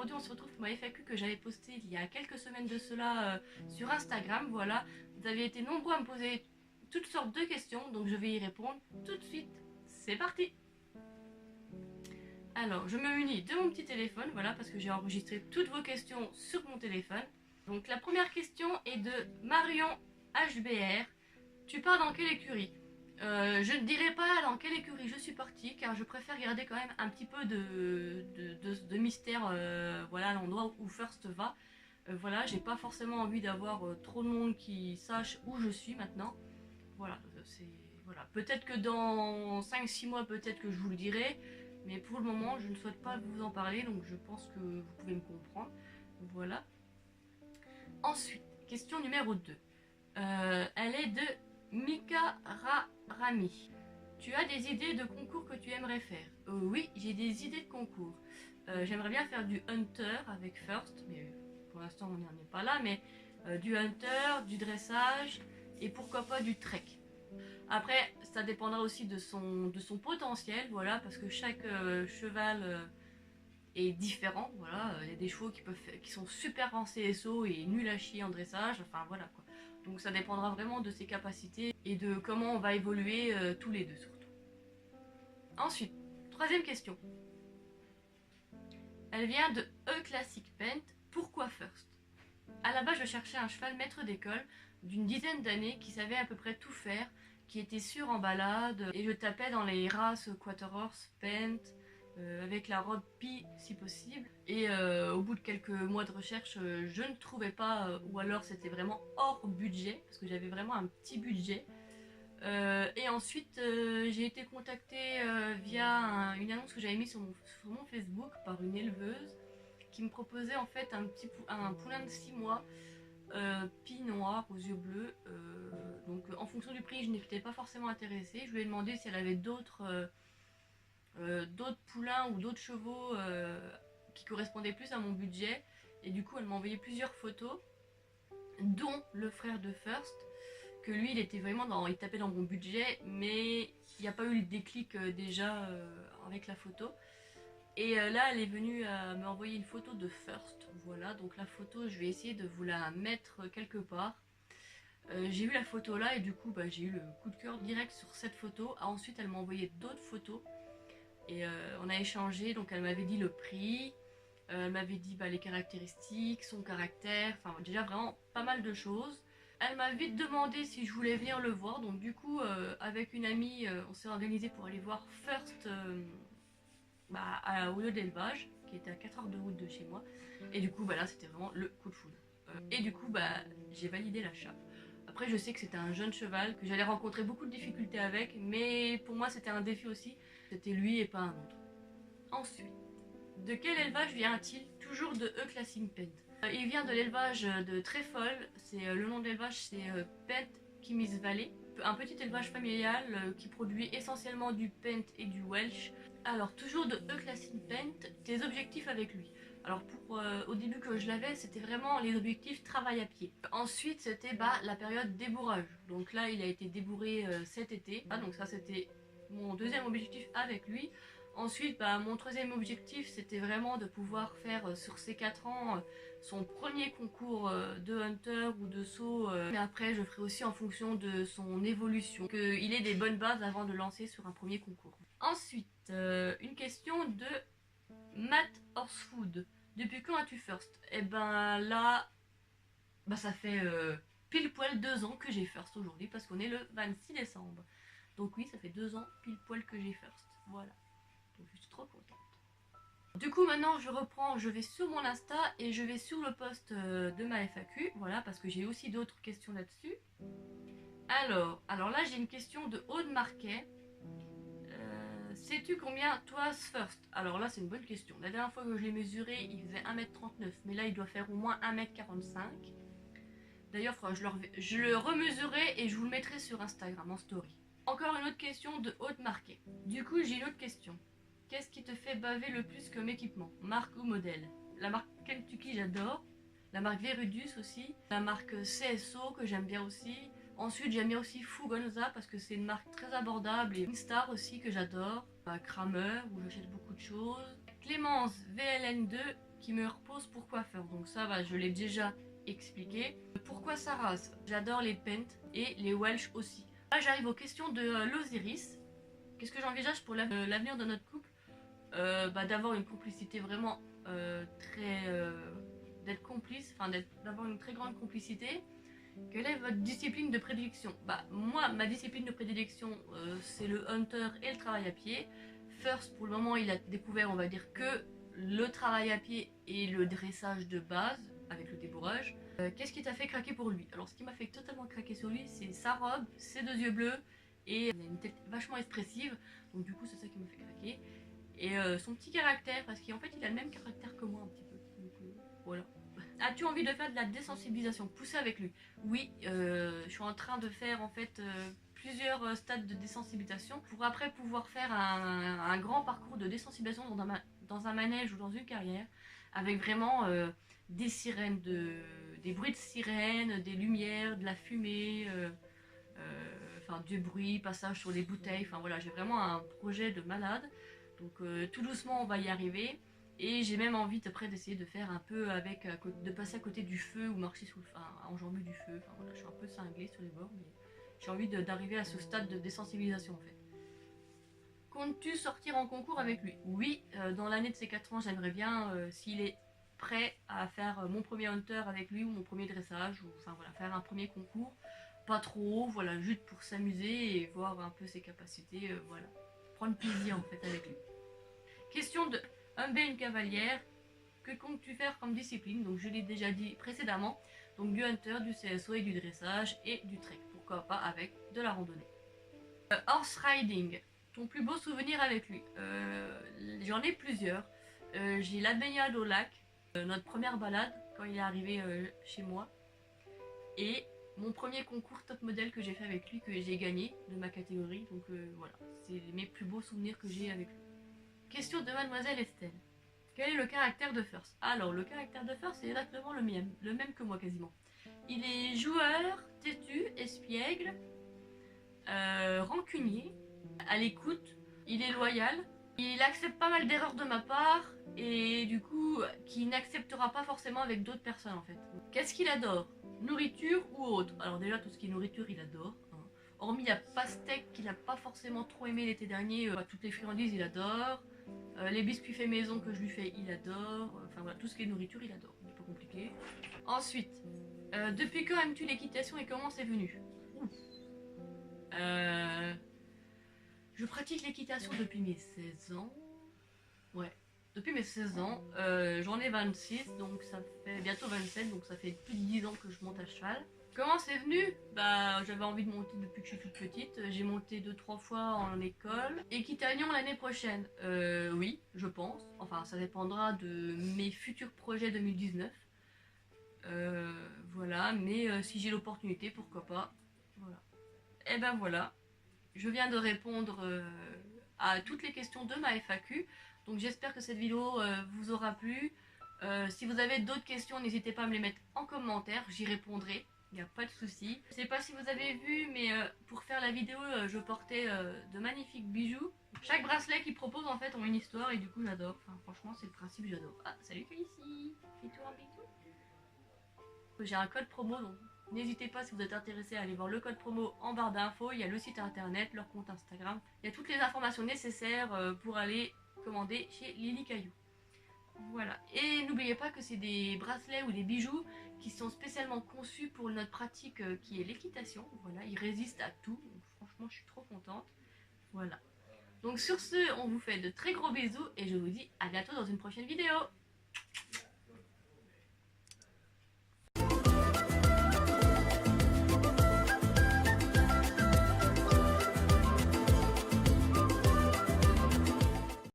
numéro 2, on se retrouve pour ma FAQ que j'avais postée il y a quelques semaines de cela sur Instagram. Voilà, vous avez été nombreux à me poser toutes sortes de questions, donc je vais y répondre tout de suite. C'est parti! Alors, je me munis de mon petit téléphone, voilà, parce que j'ai enregistré toutes vos questions sur mon téléphone. Donc la première question est de Marion HBR. Tu pars dans quelle écurie? Je ne dirai pas dans quelle écurie je suis partie, car je préfère garder quand même un petit peu de mystère, voilà, à l'endroit où First va. Voilà, j'ai pas forcément envie d'avoir trop de monde qui sache où je suis maintenant. Voilà, voilà. Peut-être que dans 5-6 mois, peut-être que je vous le dirai, mais pour le moment, je ne souhaite pas vous en parler, donc je pense que vous pouvez me comprendre. Voilà. Ensuite, question numéro 2. Elle est de Mika Rami. Tu as des idées de concours que tu aimerais faire? Oui, j'ai des idées de concours. J'aimerais bien faire du Hunter avec First, mais pour l'instant on n'en est pas là, mais du Hunter, du dressage et pourquoi pas du Trek. Après, ça dépendra aussi de son potentiel, voilà, parce que chaque cheval est différent, voilà. Il y a des chevaux qui sont super en CSO et nuls à chier en dressage, enfin voilà quoi. Donc ça dépendra vraiment de ses capacités et de comment on va évoluer tous les deux surtout. Ensuite, troisième question. Elle vient de E-Classic Paint. Pourquoi First? À la base, je cherchais un cheval maître d'école d'une dizaine d'années qui savait à peu près tout faire, qui était sûr en balade, et je tapais dans les races Quarterhorse, Paint, avec la robe Pi si possible. Et au bout de quelques mois de recherche, je ne trouvais pas, ou alors c'était vraiment hors budget, parce que j'avais vraiment un petit budget. Et ensuite, j'ai été contactée via une annonce que j'avais mise sur mon Facebook par une éleveuse qui me proposait en fait un poulain de 6 mois, Pi noir aux yeux bleus. Donc en fonction du prix, je n'étais pas forcément intéressée. Je lui ai demandé si elle avait d'autres poulains ou d'autres chevaux qui correspondaient plus à mon budget. Et du coup, elle m'a envoyé plusieurs photos, dont le frère de First, que lui, il tapait dans mon budget, mais il n'y a pas eu le déclic déjà avec la photo. Et là, elle est venue me envoyer une photo de First. Voilà, donc la photo, je vais essayer de vous la mettre quelque part. J'ai eu la photo là et du coup, j'ai eu le coup de cœur direct sur cette photo. Ensuite, elle m'a envoyé d'autres photos et on a échangé. Donc, elle m'avait dit le prix, elle m'avait dit les caractéristiques, son caractère, enfin déjà vraiment pas mal de choses. Elle m'a vite demandé si je voulais venir le voir, donc du coup, avec une amie, on s'est organisé pour aller voir First au lieu d'élevage, qui était à 4 heures de route de chez moi. Et du coup, là, c'était vraiment le coup de foudre. Et du coup, j'ai validé l'achat. Après, je sais que c'était un jeune cheval, que j'allais rencontrer beaucoup de difficultés avec, mais pour moi, c'était un défi aussi. C'était lui et pas un autre. Ensuite, de quel élevage vient-il? Toujours de E-Classic Paint. Il vient de l'élevage de Tréfolle. Le nom de l'élevage, c'est Paint Kimis Valley. Un petit élevage familial qui produit essentiellement du Paint et du Welsh. Alors, toujours de E-Classic Paint, tes objectifs avec lui. Alors, au début que je l'avais, c'était vraiment les objectifs travail à pied. Ensuite, c'était la période débourrage. Donc là, il a été débourré cet été. Donc ça, c'était mon deuxième objectif avec lui. Ensuite, mon troisième objectif, c'était vraiment de pouvoir faire sur ces 4 ans son premier concours de hunter ou de saut. Mais après, je ferai aussi en fonction de son évolution, qu'il ait des bonnes bases avant de lancer sur un premier concours. Ensuite, une question de Matt Horsefood. Depuis quand as-tu First? Et là, ça fait pile poil 2 ans que j'ai First aujourd'hui, parce qu'on est le 26 décembre. Donc oui, ça fait 2 ans pile poil que j'ai First. Voilà. Donc je suis trop contente. Du coup maintenant je vais sur mon Insta et je vais sur le post de ma FAQ, voilà, parce que j'ai aussi d'autres questions là-dessus. Alors là j'ai une question de Aude Marquet. Sais-tu combien toi First? Alors là c'est une bonne question. La dernière fois que je l'ai mesuré il faisait 1m39, mais là il doit faire au moins 1m45. D'ailleurs je le remesurerai et je vous le mettrai sur Instagram en story. Encore une autre question de Aude Marquet. Du coup j'ai une autre question. Qu'est-ce qui te fait baver le plus comme équipement? Marque ou modèle? La marque Kentucky, j'adore. La marque Verudus aussi. La marque CSO que j'aime bien aussi. Ensuite, j'aime bien aussi Fugonza parce que c'est une marque très abordable. Et une Star aussi que j'adore. Kramer où j'achète beaucoup de choses. Clémence VLN2 qui me repose pour coiffeur. Donc ça, bah, je l'ai déjà expliqué. Pourquoi sa race? J'adore les Pent et les Welsh aussi. Là, j'arrive aux questions de l'Osiris. Qu'est-ce que j'envisage pour l'avenir de notre couple? Bah, d'avoir une complicité vraiment d'être complice, enfin d'avoir une très grande complicité. Quelle est votre discipline de prédilection? Bah moi, ma discipline de prédilection, c'est le hunter et le travail à pied. First, pour le moment, il a découvert, on va dire, que le travail à pied et le dressage de base, avec le débourrage. Qu'est-ce qui t'a fait craquer pour lui? Alors, ce qui m'a fait totalement craquer sur lui, c'est sa robe, ses 2 yeux bleus, et il a une tête vachement expressive, donc du coup, c'est ça qui m'a fait craquer. Et son petit caractère, parce qu'en fait, il a le même caractère que moi, un petit peu. Donc, voilà. As-tu envie de faire de la désensibilisation poussée avec lui? Oui, je suis en train de faire en fait plusieurs stades de désensibilisation pour après pouvoir faire un grand parcours de désensibilisation dans un manège ou dans une carrière avec vraiment des sirènes, des bruits de sirènes, des lumières, de la fumée, enfin du bruit, passage sur les bouteilles. Enfin voilà, j'ai vraiment un projet de malade. Donc tout doucement on va y arriver. Et j'ai même envie après d'essayer de faire un peu avec, de passer à côté du feu ou marcher sous le feu, enjamber du feu. Enfin voilà, je suis un peu cinglée sur les bords, mais j'ai envie d'arriver à ce stade de désensibilisation en fait. Comptes-tu sortir en concours avec lui? Oui, dans l'année de ses 4 ans, j'aimerais bien, s'il est prêt à faire mon premier hunter avec lui ou mon premier dressage, ou enfin voilà, faire un premier concours. Pas trop haut, voilà, juste pour s'amuser et voir un peu ses capacités, voilà. Prendre plaisir en fait avec lui. Question de une cavalière, que comptes-tu faire comme discipline? Donc je l'ai déjà dit précédemment, donc du hunter, du CSO et du dressage et du trek, pourquoi pas avec de la randonnée. Horse riding, ton plus beau souvenir avec lui? J'en ai plusieurs. J'ai la baignade au lac, notre première balade quand il est arrivé chez moi, et mon premier concours top modèle que j'ai fait avec lui, que j'ai gagné de ma catégorie. Donc voilà, c'est mes plus beaux souvenirs que j'ai avec lui. Question de Mademoiselle Estelle. Quel est le caractère de First? Alors, le caractère de First, c'est exactement le même que moi quasiment. Il est joueur, têtu, espiègle, rancunier, à l'écoute, il est loyal, il accepte pas mal d'erreurs de ma part, et du coup, qui n'acceptera pas forcément avec d'autres personnes en fait. Qu'est-ce qu'il adore? Nourriture ou autre? Alors déjà, tout ce qui est nourriture, il adore. Hormis la pastèque qu'il n'a pas forcément trop aimé l'été dernier, toutes les friandises, il adore. Les biscuits faits maison que je lui fais, il adore. Enfin voilà, tout ce qui est nourriture, il adore. C'est pas compliqué. Ensuite, depuis quand aimes-tu l'équitation et comment c'est venu? Je pratique l'équitation depuis mes 16 ans. Ouais, depuis mes 16 ans. J'en ai 26, donc ça fait bientôt 27, donc ça fait plus de 10 ans que je monte à cheval. Comment c'est venu? Bah j'avais envie de monter depuis que je suis toute petite. J'ai monté 2-3 fois en école. Équitanion l'année prochaine? Oui, je pense. Enfin ça dépendra de mes futurs projets 2019. Voilà, mais si j'ai l'opportunité, pourquoi pas. Voilà. Et ben voilà. Je viens de répondre à toutes les questions de ma FAQ. Donc j'espère que cette vidéo vous aura plu. Si vous avez d'autres questions, n'hésitez pas à me les mettre en commentaire. J'y répondrai. Il n'y a pas de souci. Je sais pas si vous avez vu, mais pour faire la vidéo, je portais de magnifiques bijoux. Chaque bracelet qu'ils proposent en fait ont une histoire et du coup j'adore. Enfin franchement c'est le principe, j'adore. Ah salut Félicie, fais-toi un bisou. J'ai un code promo donc n'hésitez pas si vous êtes intéressé à aller voir le code promo en barre d'infos. Il y a le site internet, leur compte Instagram. Il y a toutes les informations nécessaires pour aller commander chez Lily Caillou. Voilà, et n'oubliez pas que c'est des bracelets ou des bijoux qui sont spécialement conçus pour notre pratique qui est l'équitation. Voilà, ils résistent à tout, donc franchement je suis trop contente. Voilà, donc sur ce, on vous fait de très gros bisous et je vous dis à bientôt dans une prochaine vidéo.